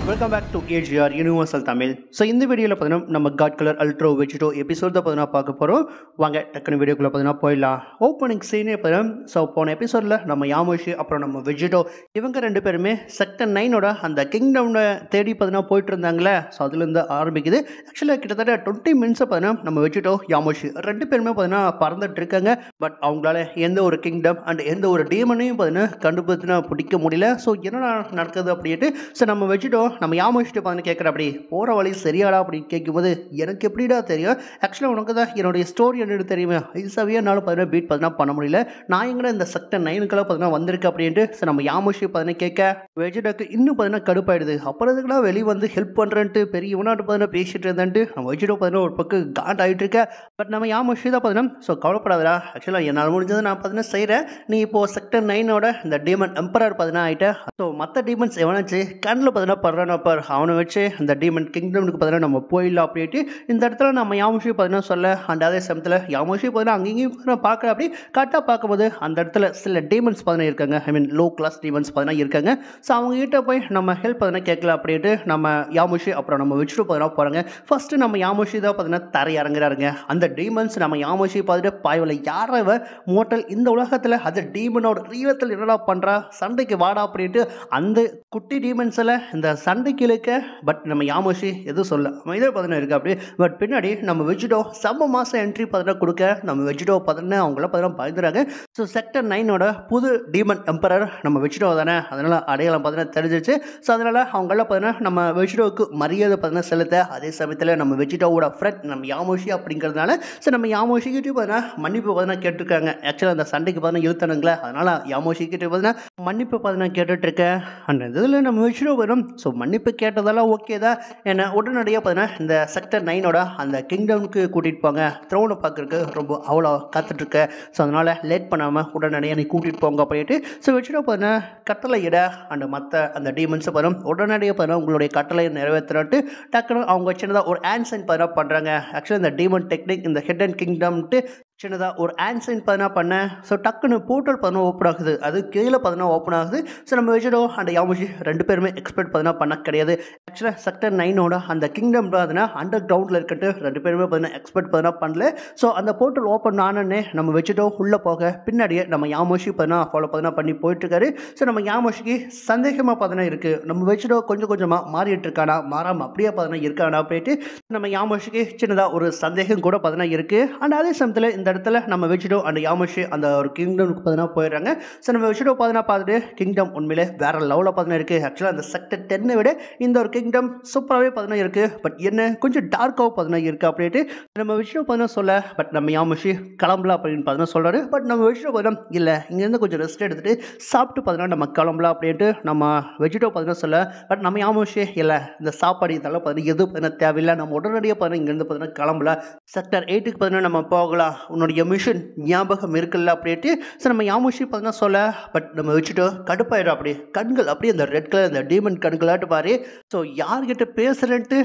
Welcome back to AGR universal Tamil. So இந்த வீடியோவில் பார்த்தீங்கன்னா நம்ம god colour ultra Vegito episode தான் பார்த்தீங்கன்னா பார்க்க போகிறோம். வாங்க டக்குனு வீடியோக்குள்ளே பார்த்தீங்கன்னா போயிடலாம். ஓப்பனிங் சீனே பார்த்தீங்கன்னா ஸோ போன எபிசோடில் நம்ம யாமோஷி அப்புறம் நம்ம வெஜிடோ இவங்க ரெண்டு பேருமே செக்டர் 9ஓட அந்த கிங்டம்னை தேடி பார்த்தீங்கன்னா போயிட்டு இருந்தாங்களே. ஸோ அதுலேருந்து ஆரம்பிக்குது. ஆக்சுவலாக கிட்டத்தட்ட 20 மினிட்ஸை பார்த்தீங்கன்னா நம்ம வெஜிடோ யாமோஷி ரெண்டு பேருமே பார்த்தீங்கன்னா பறந்துட்டு இருக்காங்க. பட் அவங்களால எந்த ஒரு கிங்டம் அண்ட் எந்த ஒரு டீமனையும் பார்த்தீங்கன்னா கண்டுபிடிச்சுனா பிடிக்க முடியல. ஸோ என்ன நடக்குது அப்படின்ட்டு ஸோ நம்ம வெஜிடோ நம்ம யாமோஷிட்டு பார்த்து கேட்குற அப்படி போகிற வழி சரியாடா அப்படின்னு கேட்கும்போது எனக்கு எப்படிடா தெரியும், ஆக்சுவலாக உனக்கு தான் என்னுடைய ஸ்டோரி என்னென்னு தெரியுமே, ஈஸாவே என்னால் பார்த்தீங்கன்னா பீட் பார்த்தீங்கன்னா பண்ண முடியல, நான் எங்கே இந்த செக்டர் 9க்கெல்லாம் பார்த்தீங்கன்னா வந்திருக்கு அப்படின்ட்டு ஸோ நம்ம யாமோஷி பார்த்தீங்கன்னா கேட்க வெஜிடோக்கு இன்னும் பார்த்தீங்கன்னா கடுப்பாயிடுது. அப்புறம் இதுக்கெல்லாம் வெளியே வந்து ஹெல்ப் பண்ணுறேன்ட்டு பெரிய இவனாட்டு பார்த்தீங்கன்னா பேசிட்டு இருந்தேன்ட்டு நம்ம வெஜிடோ பார்த்தீங்கன்னா ஒரு பக்கம் காண்ட் ஆகிட்டு இருக்கேன். பட் நம்ம யாமோஷி தான் பார்த்தீங்கன்னா ஸோ கவலைப்படாதடா, ஆக்சுவலாக என்னால் முடிஞ்சது நான் பார்த்தீங்கன்னா செய்கிறேன், நீ இப்போது செக்டர் 9ஓட இந்த டீமன் எம்பரர் பார்த்தீங்கன்னா ஆகிட்டேன். ஸோ மற்ற டீமன்ஸ் எவனாச்சு கண்ணில் பார்த்தீங்கன்னா படுறானோ பார், அவனை வச்சு அந்த டீமன் கிங்டம்னுக்கு பார்த்தீங்கன்னா நம்ம போயிடலாம் அப்படின்ட்டு இந்த இடத்துல நம்ம யாமோஷி பார்த்தீங்கன்னா சொல்ல. அண்ட் அதே சமயத்தில் யாமோஷி பார்த்தீங்கன்னா அங்கேயும் பார்க்குற அப்படி கரெக்டாக பார்க்கும்போது அந்த இடத்துல சில டீமன்ஸ் பார்த்தீங்கன்னா இருக்காங்க, ஐ மீன் லோ கிளாஸ் டீமன்ஸ் பார்த்தீங்கன்னா இருக்காங்க. ஸோ அவங்ககிட்ட போய் நம்ம ஹெல்ப் பார்த்தீங்கன்னா கேட்கல அப்படின்ட்டு நம்ம யாமோஷி அப்புறம் நம்ம வெஜிடோ பார்த்தீங்கன்னா போகிறாங்க. ஃபர்ஸ்ட்டு நம்ம யாமோஷி தான் பார்த்தீங்கன்னா தரை இறங்குறாருங்க. அந்த டீமன்ஸ் நம்ம யாமோஷி பார்த்துட்டு பாய்வில் யாரவ மோட்டல் இந்த உலகத்தில் அது டீமனோட ரீவத்தில் என்னடா பண்ணுறா, சண்டைக்கு வாடா அப்படின்ட்டு அந்த குட்டி டீமன்ஸில் இந்த சண்டைக்கு இழுக்க. பட் நம்ம யாமோஷி எதுவும் சொல்ல அமைதியாக பார்த்தீங்கன்னா இருக்கு அப்படி. பட் பின்னாடி நம்ம வெஜிடோ செம்ம மாதம் என்ட்ரி பார்த்தீங்கன்னா கொடுக்க நம்ம வெஜிடோ பார்த்தீங்கன்னா அவங்கள பார்த்தீங்கன்னா பயந்துறாங்க. ஸோ செக்டர் 9ஓட புது டீமன் எம்பரர் நம்ம வெஜிடோ தானே, அதனால் அடையாளம் பார்த்தீங்கன்னா தெரிஞ்சிச்சு. ஸோ அதனால் அவங்களாம் பார்த்தீங்கன்னா நம்ம வெஜிடோவுக்கு மரியாதை பார்த்தீங்கன்னா செலுத்த, அதே சமயத்தில் நம்ம வெஜிடோவோட ஃப்ரெண்ட் நம்ம யாமோஷி அப்படிங்கிறதுனால ஸோ நம்ம யாமோஷிக்கிட்டே பார்த்தீங்கன்னா மன்னிப்பு பார்த்தீங்கன்னா கேட்டிருக்காங்க. ஆக்சுவலாக அந்த சண்டைக்கு பார்த்தீங்கன்னா இழுத்தனுங்களே, அதனால் யாமோஷிக்கிட்டே பார்த்தீங்கன்னா மன்னிப்பு பார்த்தீங்கன்னா கேட்டுட்ருக்கேன். அந்த இதில் நம்ம வெஜிடோ வரும். ஸோ மன்னிப்பு கேட்டதெல்லாம் ஓகே தான், என்னை உடனடியாக பார்த்தீங்கன்னா இந்த செக்டர் 9ஓட அந்த கிங்டம்க்கு கூட்டிகிட்டு போங்க, த்ரோனை பார்க்குறக்கு ரொம்ப அவ்வளோ காத்துட்ருக்கேன், ஸோ அதனால் லேட் பண்ணாமல் உடனடியாக நீ கூட்டிகிட்டு போங்க அப்படின்ட்டு ஸோ வெஜிடோ பார்த்தீங்கன்னா கட்டளை இட அண்ட் மற்ற அந்த டீமன்ஸை பார்த்தீங்கன்னா உடனடியாக பார்த்தீங்கன்னா உங்களுடைய கட்டளை நிறைவேற்றுறட்டு டக்குனு அவங்க சின்னதாக ஒரு ஆன்சைன் பார்த்தீங்கன்னா பண்ணுறாங்க. ஆக்சுவலாக இந்த டீமன் டெக்னிக் இந்த ஹிடன் கிங்டம்ட்டு சின்னதாக ஒரு ஆன்சைன் பார்த்தீங்கன்னா பண்ணேன். ஸோ டக்குன்னு போர்ட்டல் பார்த்தீங்கன்னா ஓப்பன் ஆகுது, அது கீழே பார்த்தீங்கன்னா ஓப்பன் ஆகுது. ஸோ நம்ம வெஜிடோ அண்ட் யாமோஷி ரெண்டு பேருமே எக்ஸ்பெக்ட் பார்த்தீங்கன்னா பண்ண கிடையாது. ஆக்சுவலாக செக்டர் 9ஓட அந்த கிங்டம் பார்த்தீங்கன்னா அண்டர் கிரவுண்டில் இருக்கட்டு ரெண்டு பேருமே பார்த்தீங்கன்னா எக்ஸ்பெக்ட் பார்த்தீங்கன்னா பண்ணல. ஸோ அந்த போர்ட்டல் ஓப்பன் ஆனோடனே நம்ம வெஜிடோ உள்ளே போக பின்னாடியே நம்ம யாமோஷி பார்த்தீங்கன்னா ஃபாலோ பார்த்தீங்கன்னா பண்ணி போயிட்டுருக்காரு. ஸோ நம்ம யாமோஷிக்கு சந்தேகமாக பார்த்தீங்கன்னா இருக்குது, நம்ம வெஜிடோ கொஞ்சம் கொஞ்சமாக மாறிட்டு இருக்கானா, மாறாமல் அப்படியே பார்த்தீங்கன்னா இருக்கானா அப்படின்ட்டு நம்ம யாமோஷிக்கு சின்னதாக ஒரு சந்தேகம் கூட பார்த்தீங்கன்னா இருக்குது. அண்ட் அதே சமயத்தில் இந்த இடத்துல நம்ம வெஜிடோ அண்ட் யாமோஷி அந்த ஒரு கிங்டம்க்கு பார்த்தீங்கன்னா போயிடுறாங்க. ஸோ நம்ம வெஜிடோ பார்த்தீங்கன்னா பார்த்துட்டு கிங்டம் உண்மையிலே வேற லெவலில் பார்த்தீங்கன்னா இருக்குது. ஆக்சுவலாக அந்த செக்டர் 10 விட இந்த ஒரு கிங்டம் சூப்பராகவே பார்த்தீங்கன்னா இருக்குது. பட் என்ன கொஞ்சம் டார்க்காகவும் பார்த்தீங்கன்னா இருக்குது அப்படின்ட்டு நம்ம வெஜிடோ பார்த்தீங்கன்னா சொல்ல. பட் நம்ம யாமோஷி கிளம்பலாம் அப்படின்னு பார்த்தீங்கன்னா சொல்கிறாரு. பட் நம்ம வெஜிடோ பார்த்தீங்கன்னா இல்லை, இங்கேருந்து கொஞ்சம் ரெஸ்ட் எடுத்துகிட்டு சாப்பிட்டு பார்த்தீங்கன்னா நம்ம கிளம்பலாம் அப்படின்ட்டு நம்ம வெஜிடோ பார்த்தீங்கன்னா சொல்ல. பட் நம்ம யாமோஷி இல்லை, இந்த சாப்பாடு இதெல்லாம் பார்த்தீங்கன்னா எதுவும் பார்த்தீங்கன்னா தேவையில்லை, நம்ம உடனடியாக பார்த்தீங்கன்னா இங்கேருந்து பார்த்தீங்கன்னா கிளம்பலாம், செக்டர் 8க்கு பார்த்தீங்கன்னா நம்ம போகலாம், உன்னுடைய மிஷன் ஞாபகம் இருக்குல்ல அப்படின்ட்டு ஸோ நம்ம யாமோஷி பார்த்தீங்கன்னா சொல்ல. பட் நம்ம வச்சுட்டு கடுப்பாயிடும், அப்படி கண்கள் அப்படியே அந்த ரெட் கலர் அந்த டீமன் கண்களாட்டு பாரு. ஸோ யார்கிட்ட பேசுகிறேன்ட்டு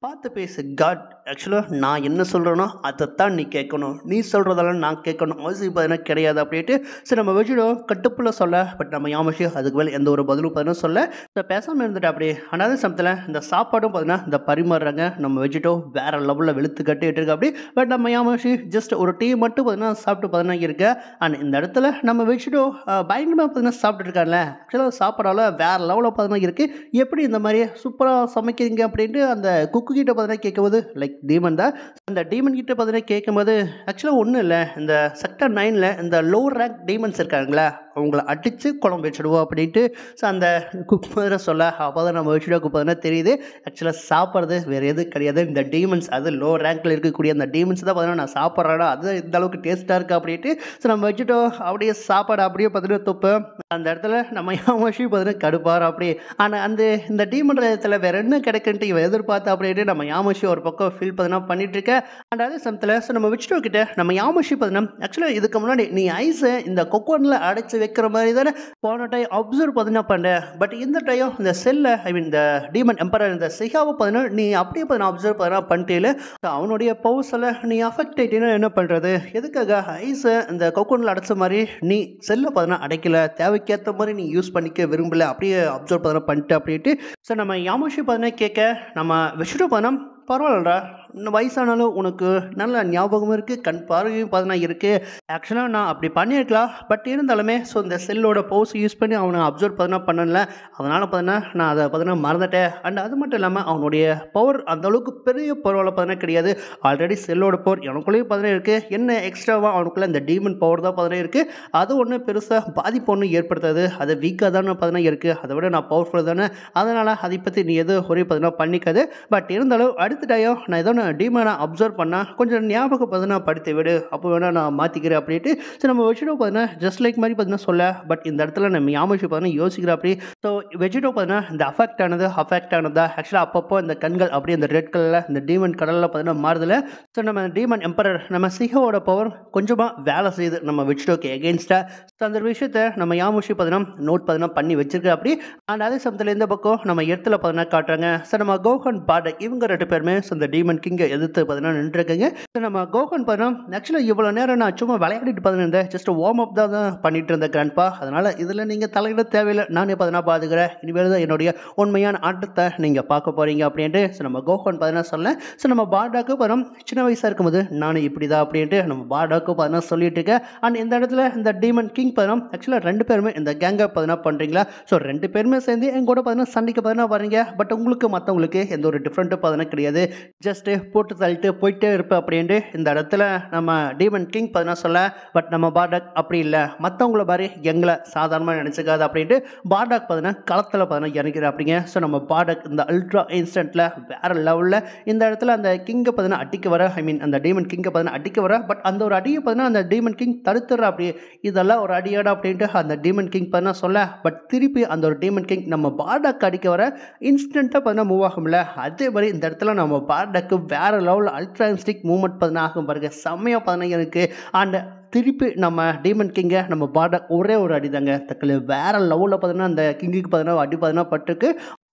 பார்த்து பேசு காட், ஆக்சுவலாக நான் என்ன சொல்கிறேனோ அதைத்தான் நீ கேட்கணும், நீ சொல்கிறதெல்லாம் நான் கேட்கணும் அவசியம் பார்த்தீங்கன்னா கிடையாது அப்படின்ட்டு ஸோ நம்ம வெஜிடோ கட்டுப்புல சொல்ல. பட் நம்ம யாமோஷி அதுக்கு மேலே எந்த ஒரு பதிலும் பார்த்தீங்கன்னா சொல்ல. ஸோ பேசாமல் இருந்துட்டு அப்படியே அனாத சமயத்தில் இந்த சாப்பாடும் பார்த்தீங்கன்னா இந்த பரிமாறுறாங்க. நம்ம வெஜிடோ வேறு லெவலில் வெளுத்து கட்டிட்டு இருக்கு அப்படி. பட் நம்ம யாமோஷி ஜஸ்ட் ஒரு டீ மட்டும் பார்த்தீங்கன்னா சாப்பிட்டு பார்த்தீங்கன்னா இருக்கு. அண்ட் இந்த இடத்துல நம்ம வெஜிடோ பயங்கரமாக பார்த்தீங்கன்னா சாப்பிட்டு இருக்காங்களே, ஆக்சுவலாக சாப்பாடால் வேறு லெவலில் பார்த்தீங்கன்னா இருக்குது. எப்படி இந்த மாதிரி சூப்பராக சமைக்கிறீங்க அப்படின்ட்டு அந்த குக்கு கிட்ட பார்த்தீங்கன்னா கேட்கும்போது லைக் டீமன் தான். அந்த டீமன் கிட்ட பார்த்தீங்கன்னா கேட்கும்போது ஆக்சுவலாக ஒன்றும் இல்லை, இந்த செக்டர் 9ல் இந்த லோ ரேங்க் டீமன்ஸ் இருக்காங்களா அவங்கள அடித்து குழம்பு வச்சுடுவோம் அப்படின்ட்டு ஸோ அந்த குக் மாதிரி சொல்ல. அப்போ தான் நம்ம வச்சுடோக்கு பார்த்தீங்கன்னா தெரியுது ஆக்சுவலாக சாப்பிட்றது வேறு எதுவும் கிடையாது, இந்த டீமன்ஸ் அது லோ ரேங்க்கில் இருக்கக்கூடிய அந்த டீமன்ஸ் தான் பார்த்தீங்கன்னா நான் சாப்பிட்றேன்னா அது இந்த அளவுக்கு டேஸ்ட்டாக இருக்குது அப்படின்ட்டு ஸோ நம்ம வச்சுட்டோ அப்படியே சாப்பாடு அப்படியே பார்த்தீங்கன்னா துப்பு. அந்த இடத்துல நம்ம யாமோஷி பார்த்தீங்கன்னா கடுப்பார் அப்படி. ஆனால் அந்த இந்த டீமன் இடத்துல வேறு என்ன கிடைக்குன்ட்டு இவன் எதிர்பார்த்தா அப்படின்ட்டு நம்ம யாமோஷி ஒரு பக்கம் ஃபீல் பார்த்தீங்கன்னா பண்ணிட்டு இருக்கேன். அண்ட் அதே சமயத்தில் ஸோ நம்ம வச்சுட்டோ கிட்ட நம்ம யாமோஷி பார்த்தீங்கன்னா ஆக்சுவலாக இதுக்கு முன்னாடி நீ ஐஸை இந்த கொக்கோனில் அடைச்சி வைக்கிற மாதிரி தானே போன டைம் அப்சர்வ் பார்த்தீங்கன்னா பண்ணேன். பட் இந்த டைம் இந்த செல்ல ஐ மீன் இந்த டீமன் எம்பரர் இந்த சிகாவை பார்த்தீங்கன்னா நீ அப்படியே பார்த்தீங்கன்னா அப்சர்வ் பார்த்தீங்கன்னா பண்ணிட்டேல அவனுடைய பவர்ஸில் நீ அஃபெக்ட் ஆகிட்டீங்கன்னா என்ன பண்ணுறது? எதுக்காக ஐஸை இந்த கொக்கோனில் அடைச்ச மாதிரி நீ செல்லை பார்த்தீங்கன்னா அடைக்கல, தேவைக்கேற்ற மாதிரி நீ யூஸ் பண்ணிக்க விரும்பல, அப்படியே அப்சர்வ் பார்த்தீங்கன்னா பண்ணிட்டு அப்படின்ட்டு ஸோ நம்ம யாமோஷி பார்த்தீங்கன்னா கேட்க நம்ம வச்சுட்டு பார்த்தோன்னா பரவாயில்லடா, இன்னும் வயசானாலும் உனக்கு நல்ல ஞாபகம் இருக்குது, கண் பார்வையும் பார்த்தீங்கன்னா இருக்குது. ஆக்சுவலாக நான் அப்படி பண்ணியிருக்கலாம், பட் இருந்தாலுமே ஸோ இந்த செல்லோட பவுஸ் யூஸ் பண்ணி அவனை அப்சர்வ் பார்த்தீங்கன்னா பண்ணல, அதனால் பார்த்தீங்கன்னா நான் அதை பார்த்தீங்கன்னா மறந்துட்டேன். அண்ட் அது மட்டும் இல்லாமல் அவனுடைய பவர் அந்தளவுக்கு பெரிய பவரில் பார்த்தீங்கன்னா கிடையாது. ஆல்ரெடி செல்லோட பவர் எனக்குள்ளேயும் பார்த்தீங்கன்னா இருக்குது, என்ன எக்ஸ்ட்ராவாக அவனுக்குள்ளே இந்த டீமன் பவர் தான் பார்த்தீங்கன்னா இருக்குது. அது ஒன்றும் பெருசாக பாதிப்பு ஒன்றும் ஏற்படுத்தாது, அது வீக்காக தானே பார்த்தீங்கன்னா இருக்குது, அதை விட நான் பவர்ஃபுல் தானே, அதனால் அதை பற்றி நீ எதுவும் ஒரே பார்த்தீங்கன்னா பண்ணிக்காது. பட் இருந்தாலும் அடுத்த டைம் நான் ஏதோ டீமனை அப்சர்வ் பண்ணால் கொஞ்சம் ஞாபகம் பார்த்தீங்கன்னா படுத்தி விடு, அப்போ வேணால் நான் மாற்றிக்கிறேன் அப்படின்ட்டு ஸோ நம்ம வெஜிடோ பார்த்தீங்கன்னா ஜஸ்ட் லைக் மாதிரி பார்த்தீங்கன்னா சொல்ல. பட் இந்த இடத்துல நம்ம யாமோஷி பார்த்தீங்கன்னா யோசிக்கிற அப்படி ஸோ வெஜிடோ பார்த்தீங்கன்னா இந்த அஃபெக்ட் ஆனதா ஆக்சுவலாக அப்பப்போ இந்த கண்கள் அப்படியே இந்த ரெட் கலரில் இந்த டீமன் கடலில் பார்த்தீங்கன்னா மாறுதில்ல. ஸோ நம்ம டீமன் எம்பரர் நம்ம சிகோவோட பவர் கொஞ்சமாக வேலை செய்யுது நம்ம வெஜிடோக்கு எகெயின்ஸ்டாக. ஸோ அந்த விஷயத்தை நம்ம யாமோஷி பார்த்தீங்கன்னா நோட் பார்த்தீங்கன்னா பண்ணி வச்சிருக்க அப்படி. அண்ட் அதே சமயத்தில் இந்த பக்கம் நம்ம இடத்துல பார்த்தீங்கன்னா காட்டுறாங்க. ஸோ நம்ம கோஹன் பாடக் இவங்க 2 பேருமே ஸோ இந்த டீமன் கிங்கை எதிர்த்து பார்த்தீங்கன்னா நின்றுருக்குங்க. ஸோ நம்ம கோஹன் பார்த்தீங்கன்னா ஆக்சுவலாக இவ்வளோ நேரம் நான் சும்மா விளையாடிட்டு பார்த்தீங்கன்னா இருந்தேன், ஜஸ்ட் வார்ம் அப் தான் பண்ணிட்டு இருந்தேன் கிராண்ட்பா, அதனால் இதில் நீங்கள் தலையிட தேவையில்லை, நானே பார்த்தீங்கன்னா பார்த்துக்கிறேன், இனிமேல் தான் என்னுடைய உண்மையான ஆட்டத்தை நீங்கள் பார்க்க போகிறீங்க அப்படின்ட்டு ஸோ நம்ம கோஹன் பார்த்தீங்கன்னா சொல்ல. ஸோ நம்ம பார்டாக்கு பார்த்தோம் சின்ன வயசாக இருக்கும்போது நானும் இப்படி தான் அப்படின்ட்டு நம்ம பார்டாக்கு பார்த்தீங்கன்னா சொல்லிட்டு இருக்கேன். அண்ட் இந்த இடத்துல இந்த டீமன் கிங் பார்த்தோம் ஆக்சுவலாக 2 பேருமே இந்த கேங்கை பார்த்தீங்கன்னா பண்ணுறீங்களா? ஸோ 2 பேருமே சேர்ந்து என் கூட பார்த்தீங்கன்னா சண்டைக்கு பார்த்தீங்கன்னா வரீங்க, பட் உங்களுக்கு மற்றவங்களுக்கு எந்த ஒரு டிஃப்ரெண்ட்டும் பார்த்தீங்கன்னா கிடையாது, ஜஸ்ட்டு போட்டு தள்ளிட்டு போயிட்டே இருப்பேன் அப்படின்ட்டு இந்த இடத்துல நம்ம டீமன் கிங் பார்த்தீங்கன்னா சொல்ல. பட் நம்ம பார்டாக் அப்படி இல்லை, மற்றவங்கள மாதிரி எங்களை சாதாரணமாக நினச்சிக்காது அப்படின்ட்டு பார்டாக் பார்த்தீங்கன்னா களத்தில் பார்த்தீங்கன்னா இறங்கிற அப்படிங்க. ஸோ நம்ம பார்டாக் இந்த அல்ட்ரா இன்ஸ்டன்ட்டில் வேறு லெவலில் இந்த இடத்துல அந்த கிங்கை பார்த்தீங்கன்னா அடிக்க வர ஐ மீன் அந்த டீமன் கிங்கை பார்த்தீங்கன்னா அடிக்க வர, பட் அந்த ஒரு அடியை பார்த்தீங்கன்னா அந்த டீமன் கிங் தடுத்துடுற அப்படி, இதெல்லாம் ஒரு அடியாடா அப்படின்ட்டு அந்த டீமன் கிங் பார்த்தீங்கன்னா சொல்ல. பட் திருப்பி அந்த ஒரு டீமன் கிங் நம்ம பார்டாக் அடிக்க வர இன்ஸ்டண்ட்டாக பார்த்தீங்கன்னா மூவ் ஆகும்ல, அதே மாதிரி இந்த இடத்துல நம்ம பார்டாக்கு வேறு லெவலில் அல்ட்ரா இன்ஸ்டிக் மூவ்மெண்ட் பார்த்தீங்கன்னா ஆகும் பாருங்க, செம்மையாக பார்த்தீங்கன்னா எனக்கு. அண்ட் திருப்பி நம்ம டீமன் கிங்கை நம்ம பார்டாக் ஒரே ஒரு அடி தாங்க தக்கல வேறு லெவலில் பார்த்தீங்கன்னா அந்த கிங்குக்கு பார்த்தீங்கன்னா அடி பார்த்தீங்கன்னா பட்டுருக்கு.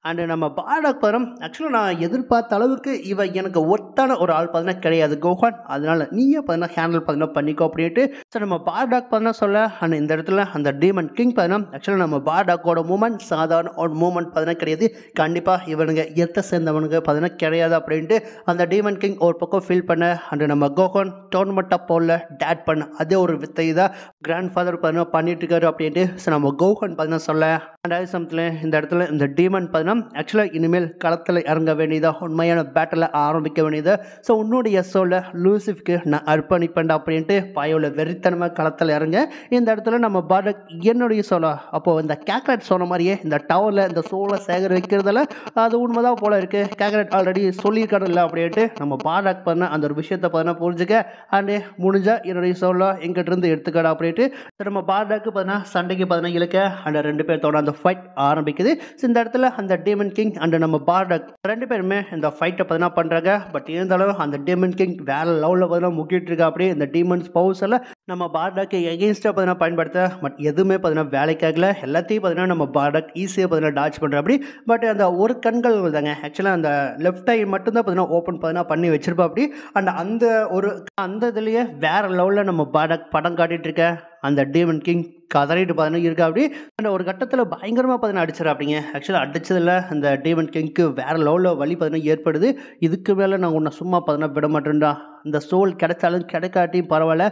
அண்டு நம்ம பார்டாக் படம் ஆக்சுவலாக நான் எதிர்பார்த்த அளவுக்கு இவன் எனக்கு ஒத்தான ஒரு ஆள் பார்த்தீங்கன்னா கிடையாது கோஹான், அதனால் நீயே பார்த்தீங்கன்னா ஹேண்டில் பார்த்தீங்கன்னா பண்ணிக்கோ அப்படின்ட்டு ஸோ நம்ம பார்டாக் பார்த்தீங்கன்னா சொல்ல. அண்ட் இந்த இடத்துல அந்த டீமன் கிங் பார்த்தீங்கன்னா ஆக்சுவலாக நம்ம பார்டாக்கோட மூமெண்ட் சாதாரண ஒரு மூமெண்ட் பார்த்தீங்கன்னா கிடையாது, கண்டிப்பாக இவனுங்க எத்த சேர்ந்தவனுங்க பார்த்தீங்கன்னா கிடையாது அப்படின்ட்டு அந்த டீமன் கிங் ஒரு பக்கம் ஃபீல் பண்ண. அண்டு நம்ம கோஹான் டோர்னமெண்ட்டாக போடல டேட் பண்ண அதே ஒரு வித்தை தான் கிராண்ட் ஃபாதர் பார்த்தீங்கன்னா பண்ணிட்டு இருக்காரு அப்படின்ட்டு ஸோ நம்ம கோஹான் பார்த்தீங்கன்னா சொல்ல. அண்ட் அதே சமயத்தில் இந்த இடத்துல இந்த டீமன் பார்த்தீங்கன்னா ஆக்சுவலாக இனிமேல் களத்தில் இறங்க வேண்டியதா, உண்மையான பேட்டில் ஆரம்பிக்க வேண்டியதா, ஸோ உன்னுடைய சோலை லூசிஃப்க்கு நான் அர்ப்பணிப்பேன் அப்படின்ட்டு பாயோல வெறித்தனமாக களத்தில் இறங்க. இந்த இடத்துல நம்ம பார்டாக் என்னுடைய சோலா அப்போது இந்த கேக்ரட் சொன்ன மாதிரியே இந்த டவரில் இந்த சோலை சேகரிக்கிறதுல அது உண்மைதான் போல இருக்குது, கேக்ரட் ஆல்ரெடி சொல்லியிருக்காரு இல்லை அப்படின்ட்டு நம்ம பார்டாக் பண்ண அந்த ஒரு விஷயத்தை பார்த்தா புரிஞ்சுக்க. அண்டு முடிஞ்சால் என்னுடைய சோலா எங்கிட்டிருந்து எடுத்துக்கடா அப்படின்ட்டு நம்ம பார்டாக்கு பார்த்தீங்கன்னா சண்டைக்கு பார்த்தீங்கன்னா இழுக்க. அண்ட் 2 பேர்த்தோட அந்த ஃபைட் ஆரம்பிக்குது. ஸோ இந்த இடத்துல அந்த டீமன் கிங் அண்ட் நம்ம பார்டாக் 2 பேருமே இந்த ஃபைட்டை பார்த்தீங்கன்னா பண்ணுறாங்க. பட் இருந்தாலும் அந்த டீமன் கிங் வேறு லெவலில் பார்த்தீங்கன்னா முக்கிட்டு இருக்கா அப்படியே இந்த டீமன்ஸ் பவர்ஸ் எல்லாம் நம்ம பார்டாக்கு எகெயின்ஸ்டாக பார்த்தீங்கன்னா பயன்படுத்த. பட் எதுவுமே பார்த்தீங்கன்னா வேலைக்காகல, எல்லாத்தையும் பார்த்தீங்கன்னா நம்ம பார்டாக் ஈஸியாக பார்த்தீங்கன்னா டாச் பண்ணுற அப்படி. பட் அந்த ஒரு கண்கள் தாங்க ஆக்சுவலாக அந்த லெஃப்ட் ஐ மட்டும்தான் பார்த்தீங்கன்னா ஓப்பன் பார்த்தீங்கன்னா பண்ணி வச்சிருப்பா அப்படி. அண்ட் அந்த இதுலேயே வேறு லெவலில் நம்ம பார்டாக் படம் காட்டிகிட்டு இருக்க அந்த டீமன் கிங் கதறிட்டு பார்த்தீங்கன்னா இருக்கா அப்படி. அந்த ஒரு கட்டத்தில் பயங்கரமாக பார்த்தீங்கன்னா அடிச்சிடா அப்படிங்க. ஆக்சுவலாக அடிச்சதில் அந்த டீமன் கிங்க்கு வேறு லெவலில் வலி பார்த்தீங்கன்னா ஏற்படுது. இதுக்கு மேலே நான் உன்னை சும்மா பார்த்தீங்கன்னா விட மாட்டேன்டா, இந்த சோல் கிடைச்சாலும் கிடைக்காட்டியும் பரவாயில்ல,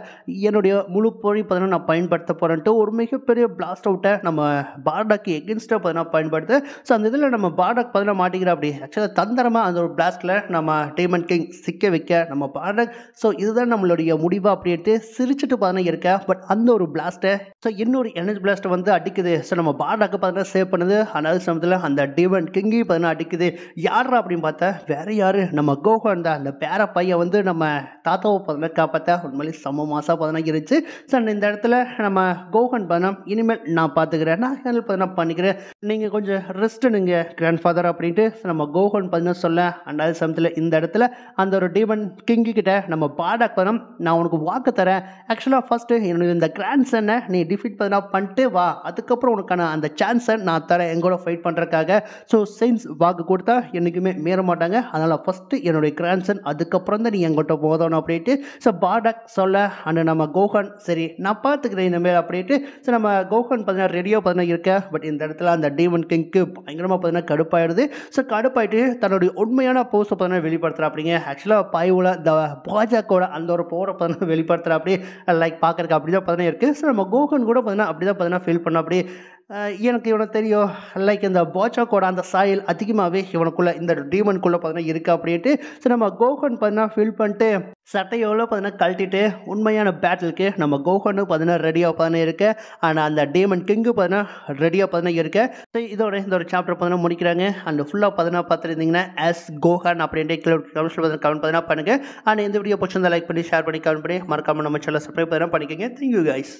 என்னுடைய முழு பொழி பார்த்தீங்கன்னா நான் பயன்படுத்த போகிறேன்ட்டு ஒரு மிகப்பெரிய பிளாஸ்ட் அவுட்டை நம்ம பார்டாக்கு எகென்ஸ்டாக பார்த்தீங்கன்னா பயன்படுத்த. ஸோ அந்த இதில் நம்ம பார்டாக் பார்த்தீங்கன்னா மாட்டிக்கிற அப்படி. ஆக்சுவலாக தந்திரமாக அந்த ஒரு பிளாஸ்ட்டில் நம்ம டீமன் கிங் சிக்க வைக்க நம்ம பார்டாக் ஸோ இதுதான் நம்மளுடைய முடிவாக அப்படின்ட்டு சிரிச்சுட்டு பார்த்தீங்கன்னா இருக்க. பட் அந்த ஒரு பிளாஸ்ட்டை ஸோ இன்னொரு எனர்ஜி பிளாஸ்ட்டை வந்து அடிக்குது. ஸோ நம்ம பார்டாக்கு பார்த்தீங்கன்னா சேவ் பண்ணுது. அதே சமயத்தில் அந்த டீமன் கிங்கையும் பார்த்தீங்கன்னா அடிக்குது. யாரா அப்படின்னு பார்த்தா வேறு யார் நம்ம கோஹான் தான், அந்த பேர பையன் வந்து நம்ம தாத்தாவை பார்த்தீங்கன்னா காப்பாற்ற உண்மையிலே செம்ம மாசாக பார்த்தீங்கன்னா இருந்துச்சு. ஸோ இந்த இடத்துல நம்ம கோஹன் பார்த்தீங்கன்னா இனிமேல் நான் பார்த்துக்கிறேன், நான் ஹேண்டில் பார்த்தீங்கன்னா பண்ணிக்கிறேன், நீங்கள் கொஞ்சம் ரெஸ்ட் எடுங்க கிராண்ட் ஃபாதர் அப்படின்ட்டு நம்ம கோஹன் பார்த்தீங்கன்னா சொல்ல. அண்ட் அதே சமயத்தில் இந்த இடத்துல அந்த ஒரு டீமன் கிங்கு கிட்ட நம்ம பாடாக் பார்த்தீங்கன்னா நான் உனக்கு வாக்கு தரேன், ஆக்சுவலாக ஃபஸ்ட்டு என்னுடைய இந்த கிராண்ட் சன்னை நீ டிஃபீட் பார்த்தீங்கன்னா பண்ணிட்டு வா, அதுக்கப்புறம் உனக்கான அந்த சான்ஸை நான் தரேன் எங்கூட ஃபைட் பண்ணுறதுக்காக. ஸோ செயின்ஸ் வாக்கு கொடுத்தா என்றைக்குமே மீற மாட்டாங்க, அதனால் ஃபஸ்ட்டு என்னுடைய கிராண்ட்சன், அதுக்கப்புறம் தான் நீ எங்கிட்ட போதணும் அப்படின்ட்டு ஸோ பாடாக் சொல்ல. அண்ட் நம்ம கோஹன் சரி நான் பார்த்துக்கிறேன் இனிமேல் அப்படின்ட்டு ஸோ நம்ம கோஹன் பார்த்தீங்கன்னா ரெடியாக பார்த்தீங்கன்னா இருக்கேன். பட் இந்த இடத்துல அந்த டீமன் கிங்க்கு பயங்கரமாக பார்த்தீங்கன்னா கடுப்பாயிடுது. ஸோ கடுப்பாயிட்டு தன்னுடைய உண்மையான போஸ்ட்டை பார்த்தீங்கன்னா வெளிப்படுத்துகிறா அப்படிங்க. ஆக்சுவலாக பாயுவில் இந்த பாஜாக்கோட அந்த ஒரு போரை பார்த்தீங்கன்னா வெளிப்படுத்துகிறா அப்படி லைக் பார்க்குறக்கு அப்படி தான் பார்த்தீங்கன்னா இருக்குது. ஸோ நம்ம கோஹன் கூட பார்த்தீங்கன்னா அப்படி தான் பார்த்தீங்கன்னா ஃபீல் பண்ண அப்படி எனக்கு இவனை தெரியும், லைக் இந்த பாஜாக்கோட அந்த சாயல் அதிகமாகவே இவனுக்குள்ளே இந்த டீமனுக்குள்ளே பார்த்தீங்கன்னா இருக்குது அப்படின்ட்டு ஸோ நம்ம கோஹன் பார்த்தீங்கன்னா ஃபீல் பண்ணிட்டு சட்டையோட பார்த்தீங்கன்னா கழட்டிட்டு உண்மையான பேட்டிலுக்கு நம்ம கோஹனு பார்த்தீங்கன்னா ரெடியாக பார்த்தீங்கன்னா இருக்கு. ஆனால் அந்த டீமன் கிங்கு பார்த்தீங்கன்னா ரெடியாக பார்த்தீங்கன்னா இருக்கு. ஸோ இதோட இந்த ஒரு சாப்டர் பார்த்தீங்கன்னா முடிக்கிறாங்க. அண்ட் ஃபுல்லாக பார்த்தீங்கன்னா பார்த்துருந்தீங்கன்னா எஸ் கோஹன் அப்படின்ட்டு கமெண்ட்ஸ் பார்த்தீங்கன்னா பண்ணுங்கள். அண்ட் இந்த வீடியோ பிடிச்சிருந்தா லைக் பண்ணி ஷேர் பண்ணி கமெண்ட் பண்ணி மறக்காமல் நம்ம சேனலை சப்ஸ்கிரைப் பண்ணிக்கோங்க. Thank you guys.